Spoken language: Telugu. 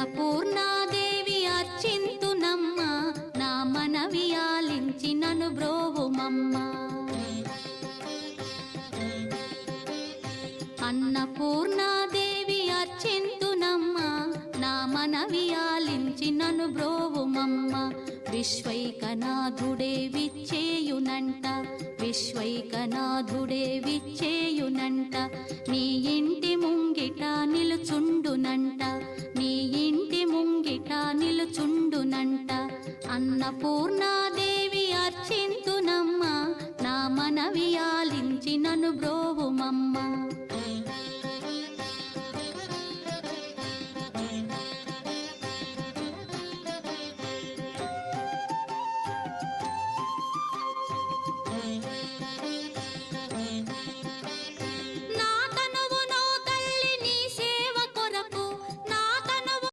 అన్నపూర్ణాదేవి అర్చింతునమ్మ, నా మనవి ఆలించి నను బ్రోవుమమ్మ. అన్నపూర్ణాదేవి అర్చింతునమ్మ, నా మనవి ఆలించి నను బ్రోవుమమ్మ. విశ్వైకనాథుడే విచ్చేయునంట, విశ్వైకనాథుడే విచ్చేయునంట. నీ ఇంటి ముంగిట నిలుచుండునంట, నీ ఇంటి ముంగిట నిలుచుండునంట. అన్నపూర్ణాదేవి అర్చింతునమ్మ, నా మనవి ఆలించి నను బ్రోవుమమ్మ.